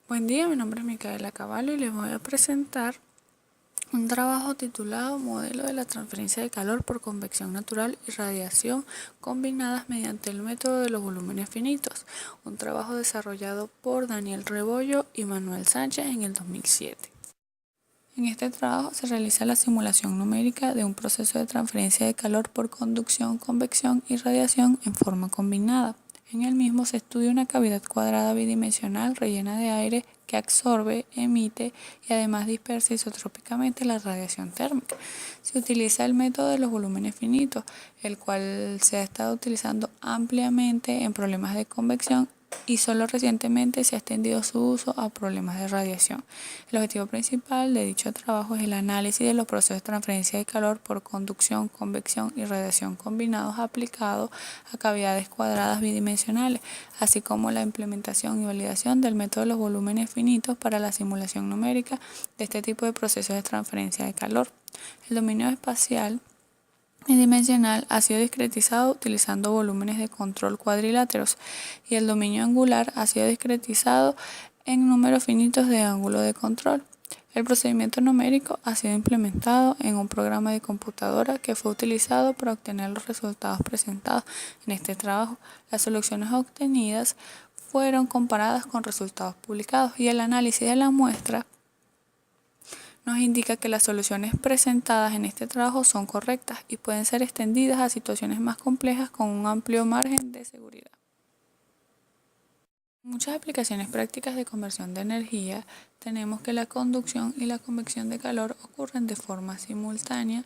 Buen día, mi nombre es Micaela Cavallo y les voy a presentar un trabajo titulado Modelo de la transferencia de calor por convección natural y radiación combinadas mediante el método de los volúmenes finitos, un trabajo desarrollado por Daniel Rebollo y Manuel Sánchez en el 2007. En este trabajo se realiza la simulación numérica de un proceso de transferencia de calor por conducción, convección y radiación en forma combinada. En el mismo se estudia una cavidad cuadrada bidimensional rellena de aire que absorbe, emite y además dispersa isotrópicamente la radiación térmica. Se utiliza el método de los volúmenes finitos, el cual se ha estado utilizando ampliamente en problemas de convección y solo recientemente se ha extendido su uso a problemas de radiación. El objetivo principal de dicho trabajo es el análisis de los procesos de transferencia de calor por conducción, convección y radiación combinados aplicados a cavidades cuadradas bidimensionales, así como la implementación y validación del método de los volúmenes finitos para la simulación numérica de este tipo de procesos de transferencia de calor. El dominio espacial y dimensional ha sido discretizado utilizando volúmenes de control cuadriláteros y el dominio angular ha sido discretizado en números finitos de ángulo de control. El procedimiento numérico ha sido implementado en un programa de computadora que fue utilizado para obtener los resultados presentados en este trabajo. Las soluciones obtenidas fueron comparadas con resultados publicados y el análisis de la muestra nos indica que las soluciones presentadas en este trabajo son correctas y pueden ser extendidas a situaciones más complejas con un amplio margen de seguridad. En muchas aplicaciones prácticas de conversión de energía, tenemos que la conducción y la convección de calor ocurren de forma simultánea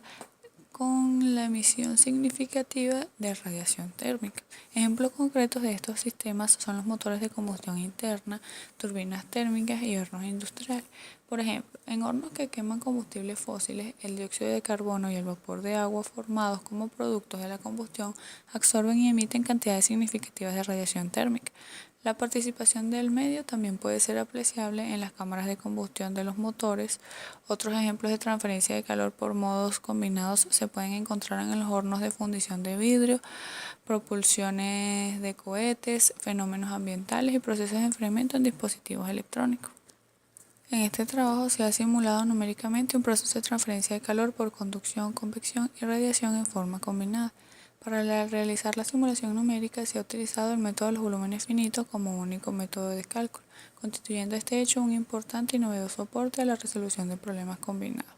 con la emisión significativa de radiación térmica. Ejemplos concretos de estos sistemas son los motores de combustión interna, turbinas térmicas y hornos industriales. Por ejemplo, en hornos que queman combustibles fósiles, el dióxido de carbono y el vapor de agua formados como productos de la combustión absorben y emiten cantidades significativas de radiación térmica. La participación del medio también puede ser apreciable en las cámaras de combustión de los motores. Otros ejemplos de transferencia de calor por modos combinados se pueden encontrar en los hornos de fundición de vidrio, propulsiones de cohetes, fenómenos ambientales y procesos de enfriamiento en dispositivos electrónicos. En este trabajo se ha simulado numéricamente un proceso de transferencia de calor por conducción, convección y radiación en forma combinada. Para realizar la simulación numérica se ha utilizado el método de los volúmenes finitos como único método de cálculo, constituyendo este hecho un importante y novedoso aporte a la resolución de problemas combinados.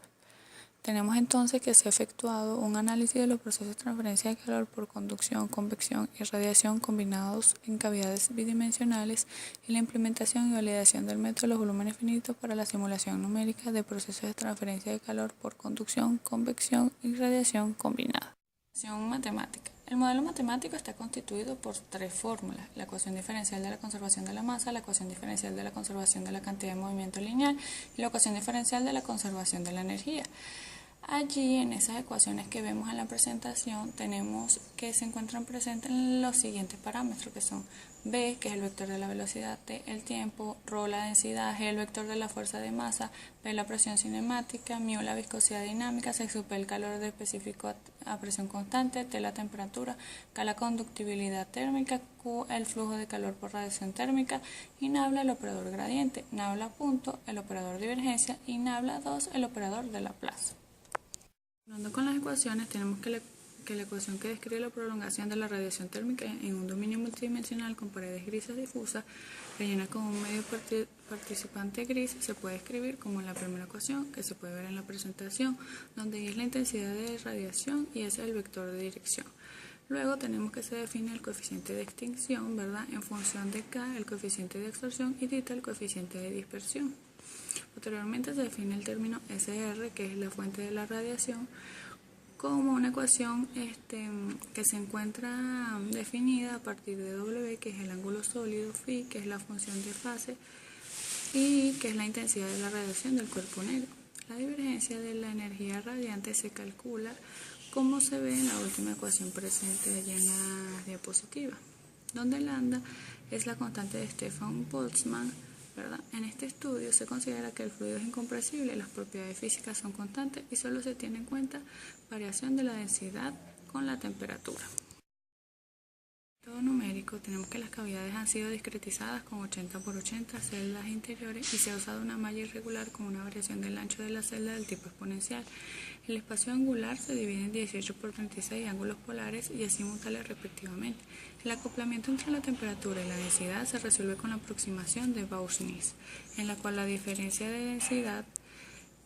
Tenemos entonces que se ha efectuado un análisis de los procesos de transferencia de calor por conducción, convección y radiación combinados en cavidades bidimensionales y la implementación y validación del método de los volúmenes finitos para la simulación numérica de procesos de transferencia de calor por conducción, convección y radiación combinada. Ecuación matemática. El modelo matemático está constituido por tres fórmulas: la ecuación diferencial de la conservación de la masa, la ecuación diferencial de la conservación de la cantidad de movimiento lineal y la ecuación diferencial de la conservación de la energía. Allí, en esas ecuaciones que vemos en la presentación, tenemos que se encuentran presentes los siguientes parámetros, que son B, que es el vector de la velocidad, T, el tiempo, ρ, la densidad, G, el vector de la fuerza de masa, P, la presión cinemática, μ, la viscosidad dinámica, C, sub P, el calor específico a presión constante, T, la temperatura, K, la conductibilidad térmica, Q, el flujo de calor por radiación térmica, y nabla, el operador gradiente, nabla punto, el operador divergencia, y nabla 2, el operador de Laplace. Continuando con las ecuaciones, tenemos que la ecuación que describe la prolongación de la radiación térmica en un dominio multidimensional con paredes grises difusas rellena con un medio participante gris se puede escribir como en la primera ecuación que se puede ver en la presentación, donde I es la intensidad de radiación y S es el vector de dirección. Luego tenemos que se define el coeficiente de extinción, ¿verdad? En función de K, el coeficiente de absorción, y θ, el coeficiente de dispersión. Posteriormente se define el término SR, que es la fuente de la radiación, como una ecuación que se encuentra definida a partir de W, que es el ángulo sólido, Φ, que es la función de fase, y que es la intensidad de la radiación del cuerpo negro. La divergencia de la energía radiante se calcula como se ve en la última ecuación presente allá en la diapositiva, donde lambda es la constante de Stefan Boltzmann, ¿verdad? En este estudio se considera que el fluido es incompresible, las propiedades físicas son constantes y solo se tiene en cuenta variación de la densidad con la temperatura. Todo numérico, tenemos que las cavidades han sido discretizadas con 80 por 80 celdas interiores y se ha usado una malla irregular con una variación del ancho de la celda del tipo exponencial. El espacio angular se divide en 18 por 36 ángulos polares y azimutales respectivamente. El acoplamiento entre la temperatura y la densidad se resuelve con la aproximación de Bouchner, en la cual la diferencia de densidad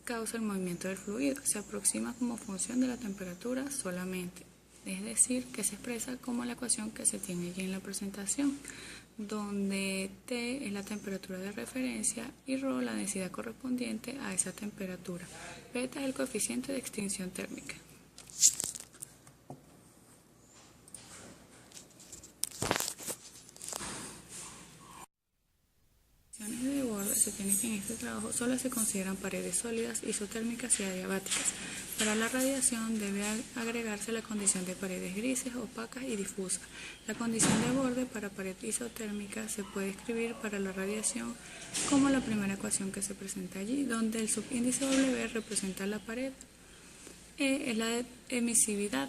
causa el movimiento del fluido. Se aproxima como función de la temperatura solamente. Es decir, que se expresa como la ecuación que se tiene allí en la presentación, donde T es la temperatura de referencia y ρ la densidad correspondiente a esa temperatura. Beta es el coeficiente de extinción térmica. De borde se tiene que en este trabajo solo se consideran paredes sólidas, isotérmicas y adiabáticas. Para la radiación debe agregarse la condición de paredes grises, opacas y difusas. La condición de borde para pared isotérmica se puede escribir para la radiación como la primera ecuación que se presenta allí, donde el subíndice W representa la pared, E es la emisividad,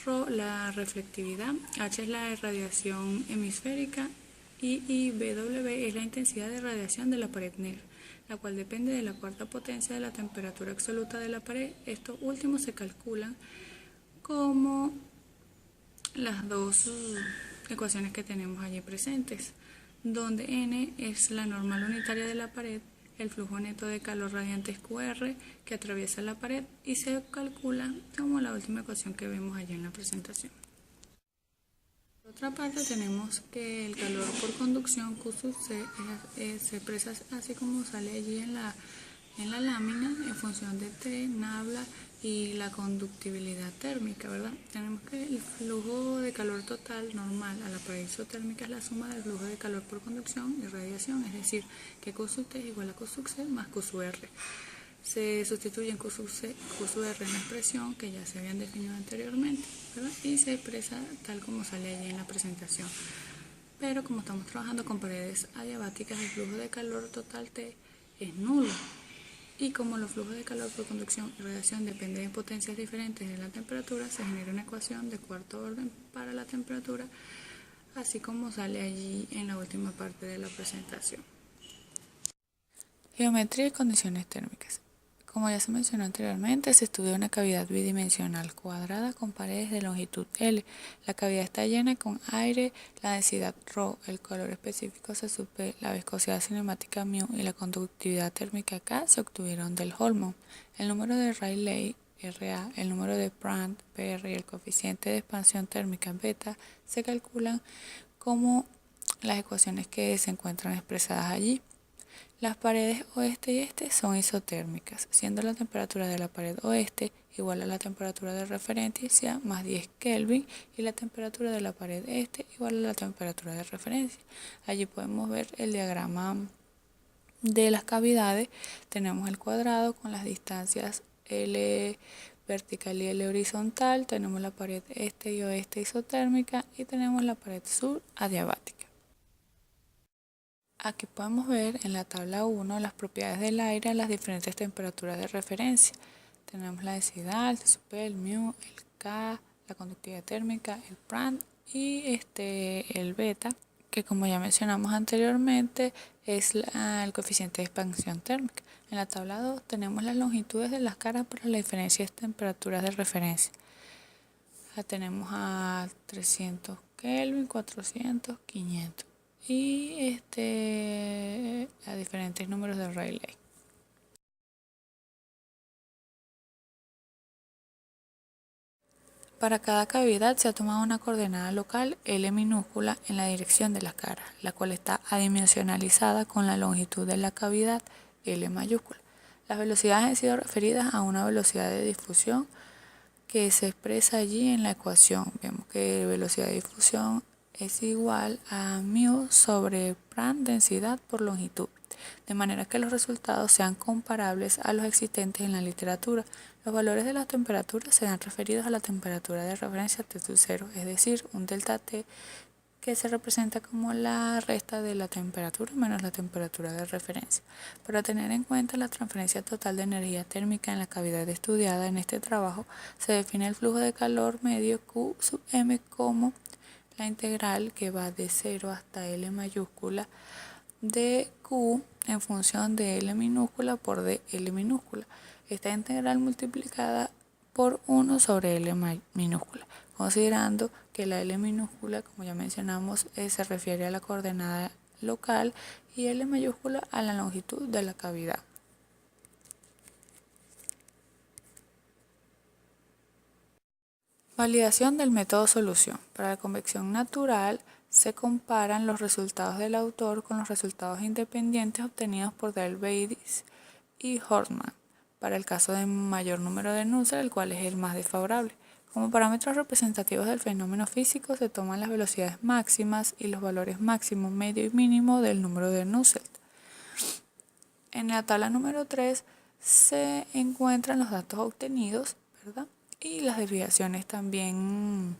ρ la reflectividad, H es la radiación hemisférica y BW es la intensidad de radiación de la pared negra, la cual depende de la cuarta potencia de la temperatura absoluta de la pared. Estos últimos se calculan como las dos ecuaciones que tenemos allí presentes, donde N es la normal unitaria de la pared, el flujo neto de calor radiante es QR que atraviesa la pared y se calcula como la última ecuación que vemos allí en la presentación. Por otra parte tenemos que el calor por conducción Q sub C se expresa así como sale allí en la lámina en función de T, nabla y la conductibilidad térmica, ¿verdad? Tenemos que el flujo de calor total normal a la pared isotérmica es la suma del flujo de calor por conducción y radiación, es decir, que Q sub T es igual a Q sub C más Q sub R. Se sustituyen Q sub C, Q sub R en la expresión que ya se habían definido anteriormente, ¿verdad? Y se expresa tal como sale allí en la presentación. Pero como estamos trabajando con paredes adiabáticas, el flujo de calor total T es nulo. Y como los flujos de calor por conducción y radiación dependen de potencias diferentes de la temperatura, se genera una ecuación de cuarto orden para la temperatura, así como sale allí en la última parte de la presentación. Geometría y condiciones térmicas. Como ya se mencionó anteriormente, se estudia una cavidad bidimensional cuadrada con paredes de longitud L. La cavidad está llena con aire, la densidad ρ, el calor específico C sub P, la viscosidad cinemática μ y la conductividad térmica K se obtuvieron del Holmont. El número de Rayleigh RA, el número de Prandtl PR y el coeficiente de expansión térmica beta se calculan como las ecuaciones que se encuentran expresadas allí. Las paredes oeste y este son isotérmicas, siendo la temperatura de la pared oeste igual a la temperatura de referencia más 10 Kelvin y la temperatura de la pared este igual a la temperatura de referencia. Allí podemos ver el diagrama de las cavidades. Tenemos el cuadrado con las distancias L vertical y L horizontal, tenemos la pared este y oeste isotérmica y tenemos la pared sur adiabática. Aquí podemos ver en la tabla 1 las propiedades del aire a las diferentes temperaturas de referencia. Tenemos la densidad, el T sub P, el μ, el K, la conductividad térmica, el Prandtl y el beta, que como ya mencionamos anteriormente es el coeficiente de expansión térmica. En la tabla 2 tenemos las longitudes de las caras para las diferentes temperaturas de referencia. La tenemos a 300 Kelvin, 400, 500. Y a diferentes números de Rayleigh. Para cada cavidad se ha tomado una coordenada local L minúscula en la dirección de la cara, la cual está adimensionalizada con la longitud de la cavidad L mayúscula. Las velocidades han sido referidas a una velocidad de difusión que se expresa allí en la ecuación. Vemos que velocidad de difusión es igual a μ sobre Prandtl densidad por longitud, de manera que los resultados sean comparables a los existentes en la literatura. Los valores de las temperaturas serán referidos a la temperatura de referencia T sub 0, es decir, un delta T que se representa como la resta de la temperatura menos la temperatura de referencia. Para tener en cuenta la transferencia total de energía térmica en la cavidad estudiada en este trabajo, se define el flujo de calor medio Q sub M como la integral que va de 0 hasta L mayúscula de Q en función de L minúscula por dL minúscula. Esta integral multiplicada por 1 sobre L minúscula, considerando que la L minúscula, como ya mencionamos, se refiere a la coordenada local y L mayúscula a la longitud de la cavidad. Validación del método solución. Para la convección natural se comparan los resultados del autor con los resultados independientes obtenidos por Dahl-Beidiz y Horstmann para el caso de mayor número de Nusselt, el cual es el más desfavorable. Como parámetros representativos del fenómeno físico se toman las velocidades máximas y los valores máximo, medio y mínimo del número de Nusselt. En la tabla número 3 se encuentran los datos obtenidos, ¿verdad? Y las desviaciones también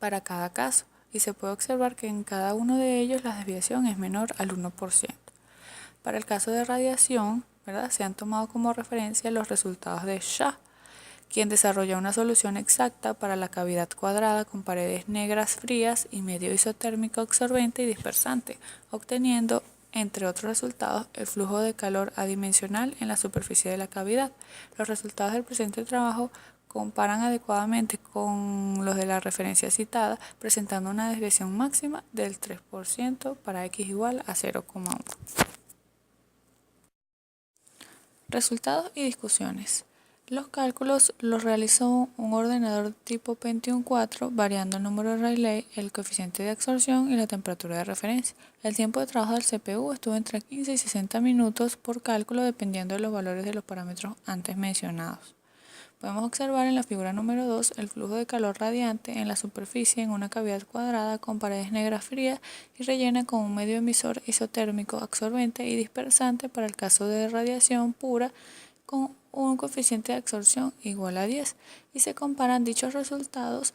para cada caso. Y se puede observar que en cada uno de ellos la desviación es menor al 1%. Para el caso de radiación, ¿verdad? Se han tomado como referencia los resultados de Shah, quien desarrolló una solución exacta para la cavidad cuadrada con paredes negras frías y medio isotérmico absorbente y dispersante, obteniendo, entre otros resultados, el flujo de calor adimensional en la superficie de la cavidad. Los resultados del presente trabajo comparan adecuadamente con los de la referencia citada, presentando una desviación máxima del 3% para x igual a 0,1. Resultados y discusiones. Los cálculos los realizó un ordenador tipo Pentium 4, variando el número de Rayleigh, el coeficiente de absorción y la temperatura de referencia. El tiempo de trabajo del CPU estuvo entre 15 y 60 minutos por cálculo, dependiendo de los valores de los parámetros antes mencionados. Podemos observar en la figura número 2 el flujo de calor radiante en la superficie en una cavidad cuadrada con paredes negras frías y rellena con un medio emisor isotérmico absorbente y dispersante para el caso de radiación pura con un coeficiente de absorción igual a 10, y se comparan dichos resultados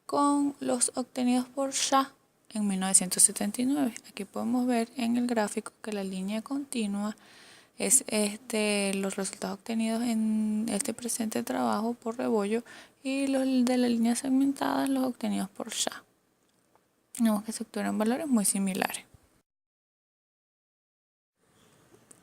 con los obtenidos por Shah en 1979. Aquí podemos ver en el gráfico que la línea continua es los resultados obtenidos en este presente trabajo por Rebollo y los de la línea segmentada los obtenidos por Shah. Vemos que se obtuvieron valores muy similares.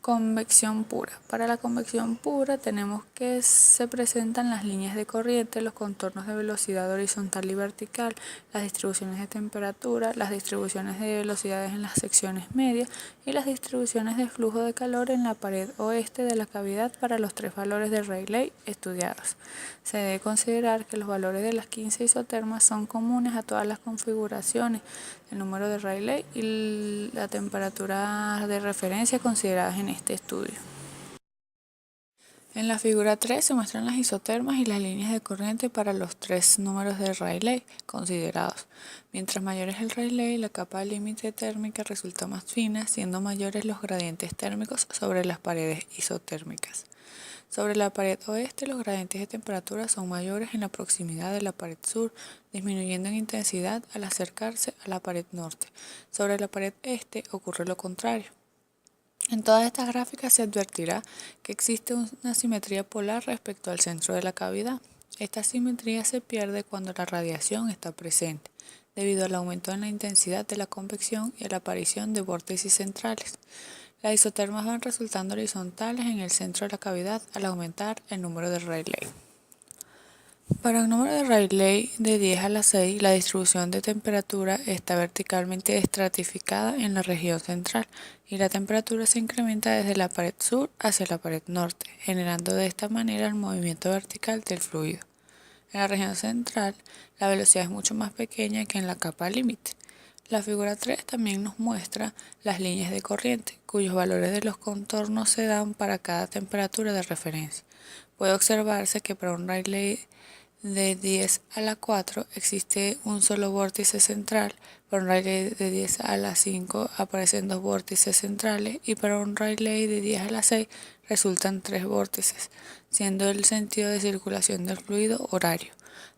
Convección pura. Para la convección pura tenemos que se presentan las líneas de corriente, los contornos de velocidad horizontal y vertical, las distribuciones de temperatura, las distribuciones de velocidades en las secciones medias y las distribuciones de flujo de calor en la pared oeste de la cavidad para los tres valores de Rayleigh estudiados. Se debe considerar que los valores de las 15 isotermas son comunes a todas las configuraciones, el número de Rayleigh y la temperatura de referencia consideradas en este estudio. En la figura 3 se muestran las isotermas y las líneas de corriente para los tres números de Rayleigh considerados. Mientras mayor es el Rayleigh, la capa límite térmica resulta más fina, siendo mayores los gradientes térmicos sobre las paredes isotérmicas. Sobre la pared oeste, los gradientes de temperatura son mayores en la proximidad de la pared sur, disminuyendo en intensidad al acercarse a la pared norte. Sobre la pared este ocurre lo contrario. En todas estas gráficas se advertirá que existe una simetría polar respecto al centro de la cavidad. Esta simetría se pierde cuando la radiación está presente, debido al aumento en la intensidad de la convección y a la aparición de vórtices centrales. Las isotermas van resultando horizontales en el centro de la cavidad al aumentar el número de Rayleigh. Para un número de Rayleigh de 10 a la 6, la distribución de temperatura está verticalmente estratificada en la región central y la temperatura se incrementa desde la pared sur hacia la pared norte, generando de esta manera el movimiento vertical del fluido. En la región central, la velocidad es mucho más pequeña que en la capa límite. La figura 3 también nos muestra las líneas de corriente, cuyos valores de los contornos se dan para cada temperatura de referencia. Puede observarse que para un Rayleigh de 10 a la 4 existe un solo vórtice central, para un Rayleigh de 10 a la 5 aparecen dos vórtices centrales y para un Rayleigh de 10 a la 6 resultan tres vórtices, siendo el sentido de circulación del fluido horario,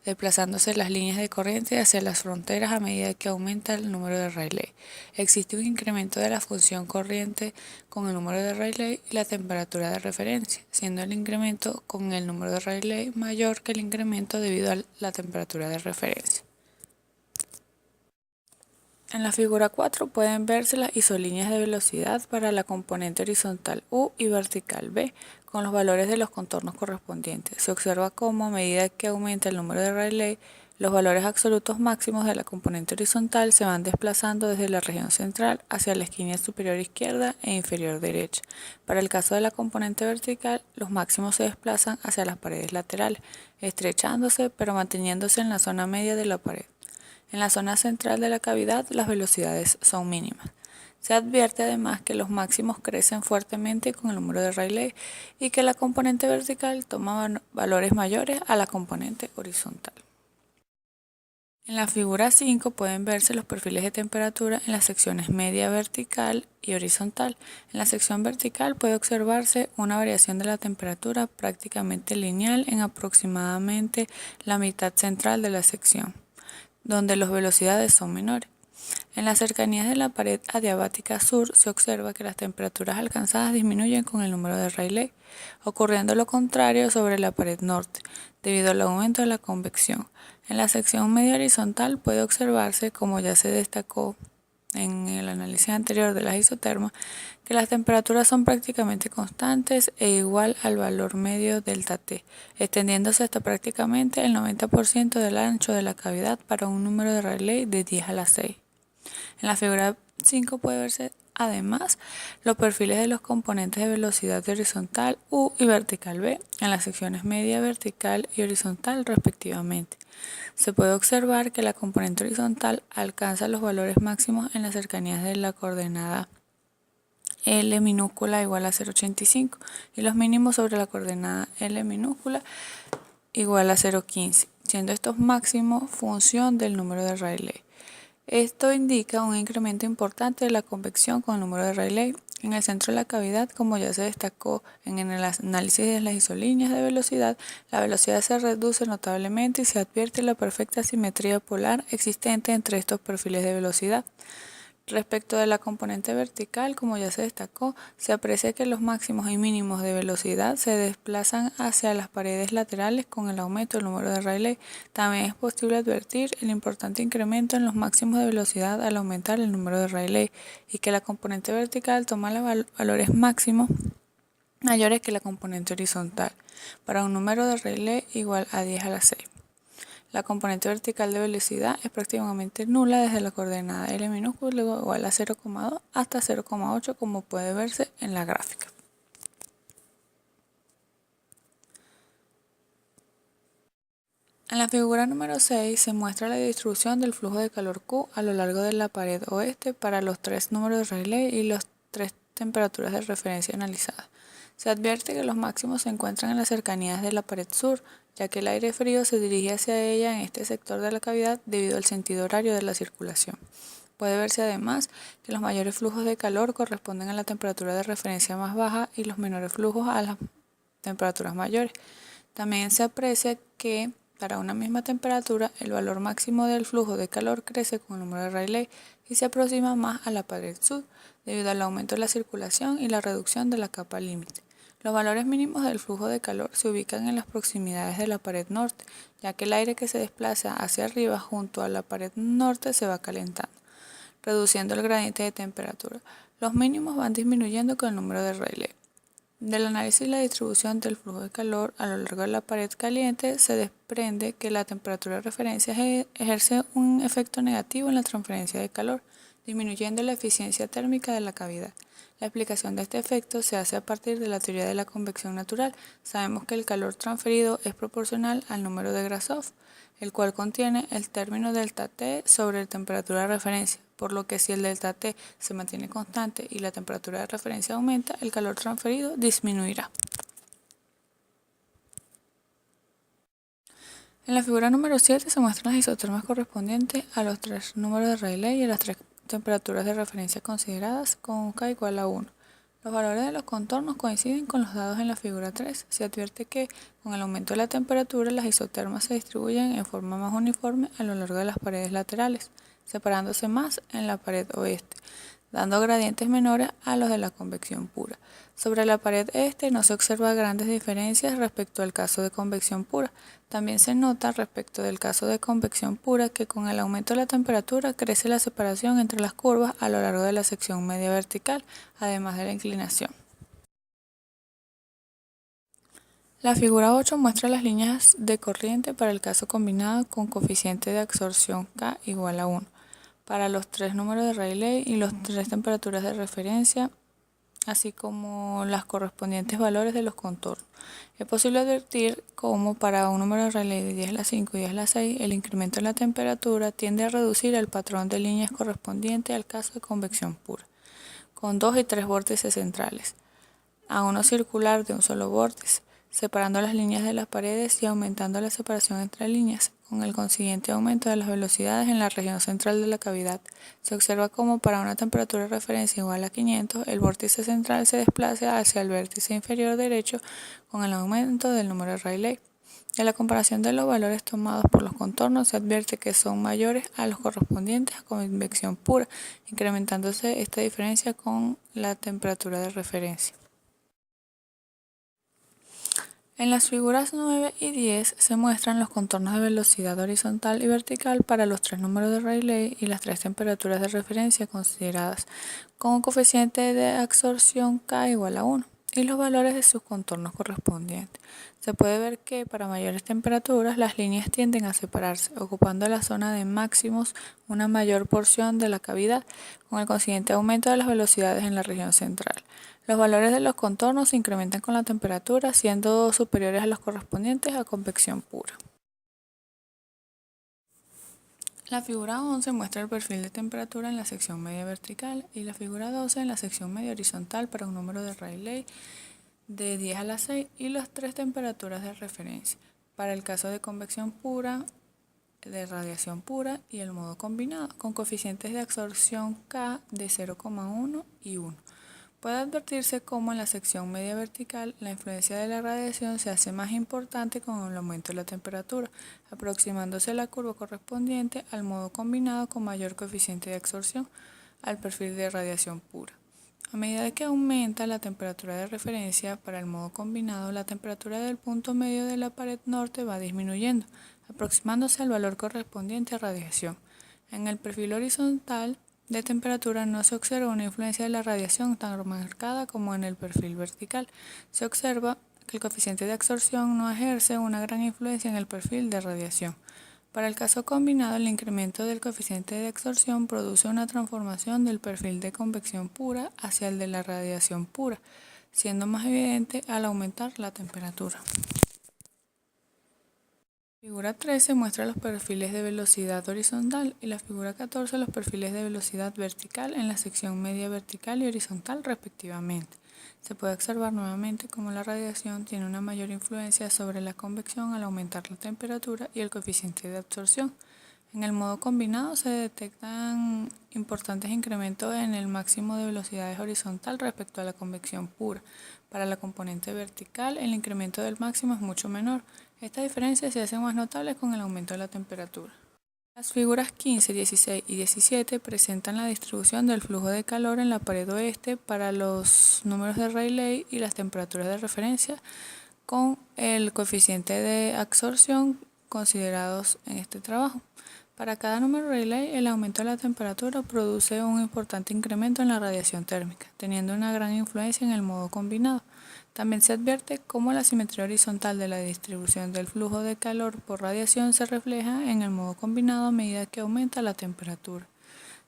desplazándose las líneas de corriente hacia las fronteras a medida que aumenta el número de Rayleigh. Existe un incremento de la función corriente con el número de Rayleigh y la temperatura de referencia, siendo el incremento con el número de Rayleigh mayor que el incremento debido a la temperatura de referencia. En la figura 4 pueden verse las isolíneas de velocidad para la componente horizontal U y vertical B, con los valores de los contornos correspondientes. Se observa cómo a medida que aumenta el número de Rayleigh, los valores absolutos máximos de la componente horizontal se van desplazando desde la región central hacia la esquina superior izquierda e inferior derecha. Para el caso de la componente vertical, los máximos se desplazan hacia las paredes laterales, estrechándose pero manteniéndose en la zona media de la pared. En la zona central de la cavidad las velocidades son mínimas. Se advierte además que los máximos crecen fuertemente con el número de Rayleigh y que la componente vertical toma valores mayores a la componente horizontal. En la figura 5 pueden verse los perfiles de temperatura en las secciones media vertical y horizontal. En la sección vertical puede observarse una variación de la temperatura prácticamente lineal en aproximadamente la mitad central de la sección, donde las velocidades son menores. En las cercanías de la pared adiabática sur se observa que las temperaturas alcanzadas disminuyen con el número de Rayleigh, ocurriendo lo contrario sobre la pared norte, debido al aumento de la convección. En la sección media horizontal puede observarse, como ya se destacó en el análisis anterior de las isotermas, que las temperaturas son prácticamente constantes e igual al valor medio delta T, extendiéndose hasta prácticamente el 90% del ancho de la cavidad para un número de Rayleigh de 10 a la 6. En la figura 5 puede verse además los perfiles de los componentes de velocidad de horizontal U y vertical B en las secciones media vertical y horizontal respectivamente. Se puede observar que la componente horizontal alcanza los valores máximos en las cercanías de la coordenada L minúscula igual a 0,85 y los mínimos sobre la coordenada L minúscula igual a 0,15, siendo estos máximos función del número de Rayleigh. Esto indica un incremento importante de la convección con el número de Rayleigh. En el centro de la cavidad, como ya se destacó en el análisis de las isolíneas de velocidad, la velocidad se reduce notablemente y se advierte la perfecta simetría polar existente entre estos perfiles de velocidad. Respecto de la componente vertical, como ya se destacó, se aprecia que los máximos y mínimos de velocidad se desplazan hacia las paredes laterales con el aumento del número de Rayleigh. También es posible advertir el importante incremento en los máximos de velocidad al aumentar el número de Rayleigh y que la componente vertical toma valores máximos mayores que la componente horizontal, para un número de Rayleigh igual a 10 a la 6. La componente vertical de velocidad es prácticamente nula desde la coordenada L minúscula igual a 0,2 hasta 0,8, como puede verse en la gráfica. En la figura número 6 se muestra la distribución del flujo de calor Q a lo largo de la pared oeste para los tres números de Rayleigh y las tres temperaturas de referencia analizadas. Se advierte que los máximos se encuentran en las cercanías de la pared sur, ya que el aire frío se dirige hacia ella en este sector de la cavidad debido al sentido horario de la circulación. Puede verse además que los mayores flujos de calor corresponden a la temperatura de referencia más baja y los menores flujos a las temperaturas mayores. También se aprecia que para una misma temperatura, el valor máximo del flujo de calor crece con el número de Rayleigh y se aproxima más a la pared sur, debido al aumento de la circulación y la reducción de la capa límite. Los valores mínimos del flujo de calor se ubican en las proximidades de la pared norte, ya que el aire que se desplaza hacia arriba junto a la pared norte se va calentando, reduciendo el gradiente de temperatura. Los mínimos van disminuyendo con el número de Rayleigh. Del análisis de la distribución del flujo de calor a lo largo de la pared caliente se desprende que la temperatura de referencia ejerce un efecto negativo en la transferencia de calor, disminuyendo la eficiencia térmica de la cavidad. La explicación de este efecto se hace a partir de la teoría de la convección natural. Sabemos que el calor transferido es proporcional al número de Grasov, el cual contiene el término delta T sobre la temperatura de referencia, por lo que si el delta T se mantiene constante y la temperatura de referencia aumenta, el calor transferido disminuirá. En la figura número 7 se muestran las isotermas correspondientes a los tres números de Rayleigh y a las tres temperaturas de referencia consideradas con K igual a 1. Los valores de los contornos coinciden con los dados en la figura 3. Se advierte que con el aumento de la temperatura las isotermas se distribuyen en forma más uniforme a lo largo de las paredes laterales, separándose más en la pared oeste. dando gradientes menores a los de la convección pura. Sobre la pared este no se observan grandes diferencias respecto al caso de convección pura. También se nota respecto del caso de convección pura que con el aumento de la temperatura crece la separación entre las curvas a lo largo de la sección media vertical, además de la inclinación. La figura 8 muestra las líneas de corriente para el caso combinado con coeficiente de absorción K igual a 1, para los tres números de Rayleigh y las tres temperaturas de referencia, así como los correspondientes valores de los contornos. Es posible advertir cómo para un número de Rayleigh de 10 a la 5 y 10 a la 6, el incremento en la temperatura tiende a reducir el patrón de líneas correspondiente al caso de convección pura, con 2 y 3 vórtices centrales, a uno circular de un solo vórtice, separando las líneas de las paredes y aumentando la separación entre líneas, con el consiguiente aumento de las velocidades en la región central de la cavidad. Se observa como para una temperatura de referencia igual a 500, el vórtice central se desplaza hacia el vértice inferior derecho con el aumento del número de Rayleigh. De la comparación de los valores tomados por los contornos se advierte que son mayores a los correspondientes a convección pura, incrementándose esta diferencia con la temperatura de referencia. En las figuras 9 y 10 se muestran los contornos de velocidad horizontal y vertical para los tres números de Rayleigh y las tres temperaturas de referencia consideradas, con un coeficiente de absorción K igual a 1 y los valores de sus contornos correspondientes. Se puede ver que para mayores temperaturas las líneas tienden a separarse, ocupando la zona de máximos una mayor porción de la cavidad, con el consiguiente aumento de las velocidades en la región central. Los valores de los contornos se incrementan con la temperatura, siendo superiores a los correspondientes a convección pura. La figura 11 muestra el perfil de temperatura en la sección media vertical y la figura 12 en la sección media horizontal para un número de Rayleigh de 10 a la 6 y las tres temperaturas de referencia, para el caso de convección pura, de radiación pura y el modo combinado, con coeficientes de absorción K de 0,1 y 1. Puede advertirse cómo en la sección media vertical la influencia de la radiación se hace más importante con el aumento de la temperatura, aproximándose la curva correspondiente al modo combinado con mayor coeficiente de absorción al perfil de radiación pura. A medida que aumenta la temperatura de referencia para el modo combinado, la temperatura del punto medio de la pared norte va disminuyendo, aproximándose al valor correspondiente a radiación. En el perfil horizontal de temperatura no se observa una influencia de la radiación tan marcada como en el perfil vertical. Se observa que el coeficiente de absorción no ejerce una gran influencia en el perfil de radiación. Para el caso combinado, el incremento del coeficiente de absorción produce una transformación del perfil de convección pura hacia el de la radiación pura, siendo más evidente al aumentar la temperatura. Figura 13 muestra los perfiles de velocidad horizontal y la figura 14 los perfiles de velocidad vertical en la sección media vertical y horizontal respectivamente. Se puede observar nuevamente cómo la radiación tiene una mayor influencia sobre la convección al aumentar la temperatura y el coeficiente de absorción. En el modo combinado se detectan importantes incrementos en el máximo de velocidades horizontal respecto a la convección pura. Para la componente vertical, el incremento del máximo es mucho menor. Esta diferencia se hace más notable con el aumento de la temperatura. Las figuras 15, 16 y 17 presentan la distribución del flujo de calor en la pared oeste para los números de Rayleigh y las temperaturas de referencia con el coeficiente de absorción considerados en este trabajo. Para cada número Rayleigh, el aumento de la temperatura produce un importante incremento en la radiación térmica, teniendo una gran influencia en el modo combinado. También se advierte cómo la simetría horizontal de la distribución del flujo de calor por radiación se refleja en el modo combinado a medida que aumenta la temperatura.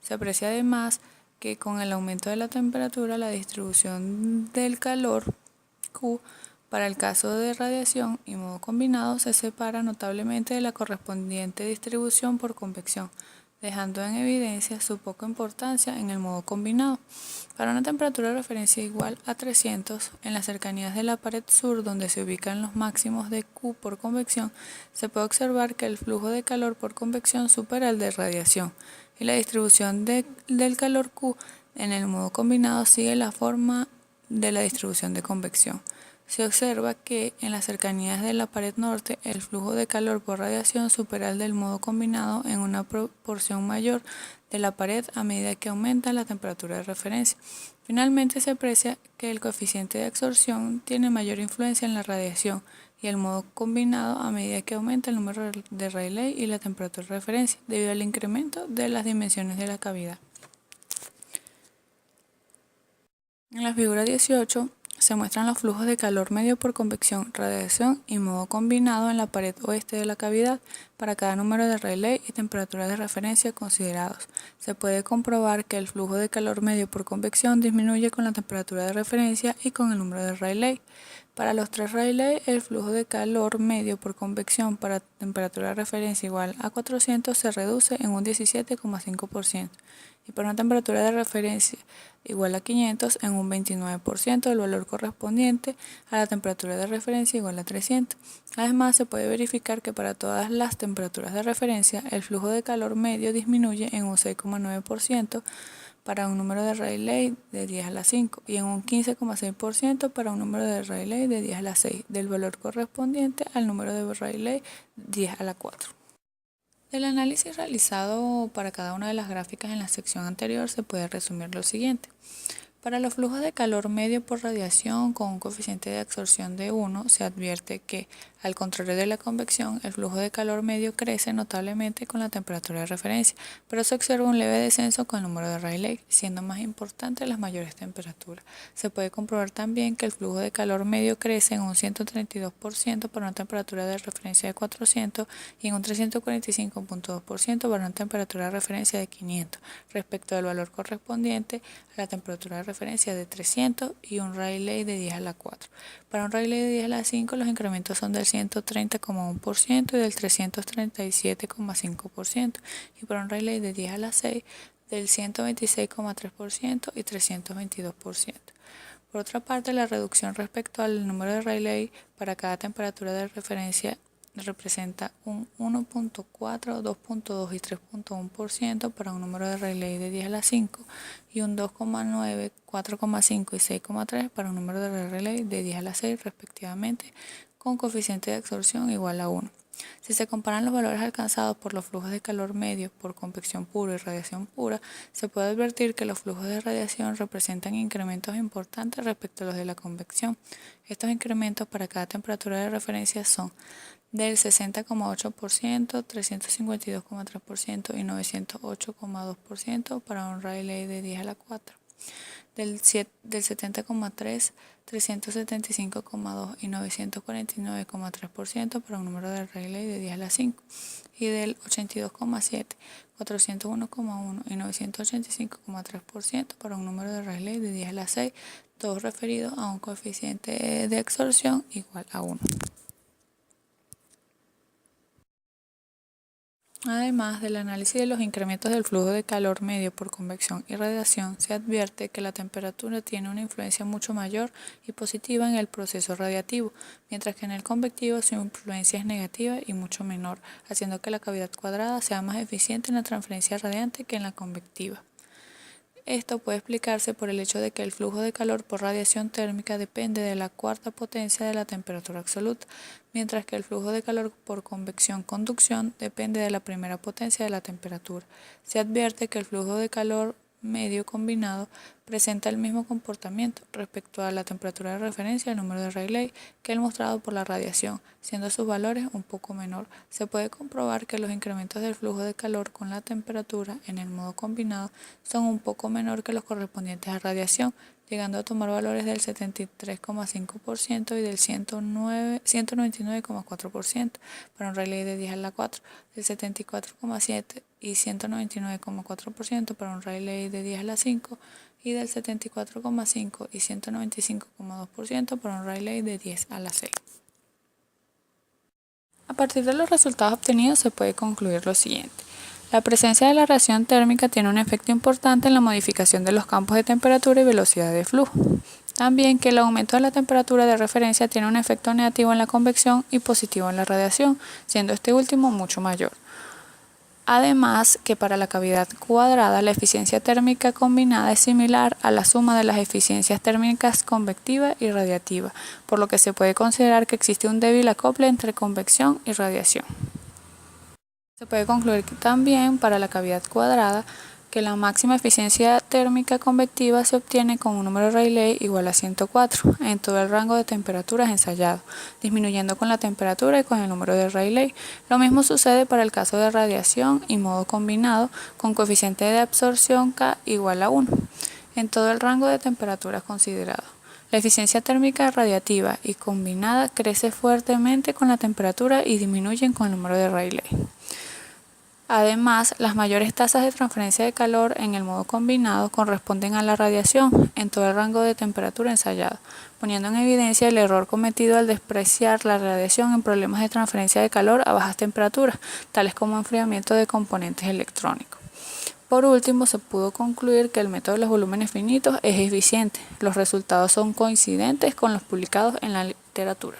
Se aprecia además que con el aumento de la temperatura, la distribución del calor Q para el caso de radiación y modo combinado se separa notablemente de la correspondiente distribución por convección, dejando en evidencia su poca importancia en el modo combinado. Para una temperatura de referencia igual a 300, en las cercanías de la pared sur donde se ubican los máximos de Q por convección, se puede observar que el flujo de calor por convección supera el de radiación y la distribución del calor Q en el modo combinado sigue la forma de la distribución de convección. se observa que en las cercanías de la pared norte el flujo de calor por radiación supera el del modo combinado en una proporción mayor de la pared a medida que aumenta la temperatura de referencia. Finalmente se aprecia que el coeficiente de absorción tiene mayor influencia en la radiación y el modo combinado a medida que aumenta el número de Rayleigh y la temperatura de referencia, debido al incremento de las dimensiones de la cavidad. En la figura 18 se muestran los flujos de calor medio por convección, radiación y modo combinado en la pared oeste de la cavidad para cada número de Rayleigh y temperaturas de referencia considerados. Se puede comprobar que el flujo de calor medio por convección disminuye con la temperatura de referencia y con el número de Rayleigh. Para los 3 Rayleigh, el flujo de calor medio por convección para temperatura de referencia igual a 400 se reduce en un 17,5% y para una temperatura de referencia igual a 500 en un 29% del valor correspondiente a la temperatura de referencia igual a 300. Además, se puede verificar que para todas las temperaturas de referencia, el flujo de calor medio disminuye en un 6,9% para un número de Rayleigh de 10 a la 5 y en un 15,6% para un número de Rayleigh de 10 a la 6 del valor correspondiente al número de Rayleigh 10 a la 4. Del análisis realizado para cada una de las gráficas en la sección anterior se puede resumir lo siguiente. Para los flujos de calor medio por radiación con un coeficiente de absorción de 1, se advierte que, al contrario de la convección, el flujo de calor medio crece notablemente con la temperatura de referencia, pero se observa un leve descenso con el número de Rayleigh, siendo más importantes las mayores temperaturas. Se puede comprobar también que el flujo de calor medio crece en un 132% para una temperatura de referencia de 400 y en un 345,2% para una temperatura de referencia de 500, respecto del valor correspondiente a la temperatura de referencia de 300 y un Rayleigh de 10 a la 4. Para un Rayleigh de 10 a la 5 los incrementos son del 130,1% y del 337,5% y para un Rayleigh de 10 a la 6 del 126,3% y 322%. Por otra parte, la reducción respecto al número de Rayleigh para cada temperatura de referencia representa un 1,4, 2,2 y 3,1% para un número de Rayleigh de 10 a la 5 y un 2,9, 4,5 y 6,3 para un número de Rayleigh de 10 a la 6 respectivamente, con coeficiente de absorción igual a 1. Si se comparan los valores alcanzados por los flujos de calor medio por convección pura y radiación pura, se puede advertir que los flujos de radiación representan incrementos importantes respecto a los de la convección. Estos incrementos para cada temperatura de referencia son del 60,8%, 352,3% y 908,2% para un Rayleigh de 10 a la 4. Del 70,3%, 375,2% y 949,3% para un número de Rayleigh de 10 a la 5 y del 82,7%, 401,1% y 985,3% para un número de Rayleigh de 10 a la 6, todos referidos a un coeficiente de absorción igual a 1. Además del análisis de los incrementos del flujo de calor medio por convección y radiación, se advierte que la temperatura tiene una influencia mucho mayor y positiva en el proceso radiativo, mientras que en el convectivo su influencia es negativa y mucho menor, haciendo que la cavidad cuadrada sea más eficiente en la transferencia radiante que en la convectiva. Esto puede explicarse por el hecho de que el flujo de calor por radiación térmica depende de la cuarta potencia de la temperatura absoluta, mientras que el flujo de calor por convección-conducción depende de la primera potencia de la temperatura. Se advierte que el flujo de calor medio combinado presenta el mismo comportamiento respecto a la temperatura de referencia y el número de Rayleigh que el mostrado por la radiación, siendo sus valores un poco menor. Se puede comprobar que los incrementos del flujo de calor con la temperatura en el modo combinado son un poco menor que los correspondientes a radiación, llegando a tomar valores del 73,5% y del 199,4% para un Rayleigh de 10 a la 4, del 74,7% y 199,4% para un Rayleigh de 10 a la 5 y del 74,5% y 195,2% para un Rayleigh de 10 a la 6. A partir de los resultados obtenidos se puede concluir lo siguiente. La presencia de la radiación térmica tiene un efecto importante en la modificación de los campos de temperatura y velocidad de flujo. También que el aumento de la temperatura de referencia tiene un efecto negativo en la convección y positivo en la radiación, siendo este último mucho mayor. Además que para la cavidad cuadrada la eficiencia térmica combinada es similar a la suma de las eficiencias térmicas convectiva y radiativa, por lo que se puede considerar que existe un débil acople entre convección y radiación. Se puede concluir también para la cavidad cuadrada que la máxima eficiencia térmica convectiva se obtiene con un número de Rayleigh igual a 104 en todo el rango de temperaturas ensayado, disminuyendo con la temperatura y con el número de Rayleigh. Lo mismo sucede para el caso de radiación y modo combinado con coeficiente de absorción K igual a 1 en todo el rango de temperaturas considerado. La eficiencia térmica radiativa y combinada crece fuertemente con la temperatura y disminuyen con el número de Rayleigh. Además, las mayores tasas de transferencia de calor en el modo combinado corresponden a la radiación en todo el rango de temperatura ensayado, poniendo en evidencia el error cometido al despreciar la radiación en problemas de transferencia de calor a bajas temperaturas, tales como enfriamiento de componentes electrónicos. Por último, se pudo concluir que el método de los volúmenes finitos es eficiente. Los resultados son coincidentes con los publicados en la literatura.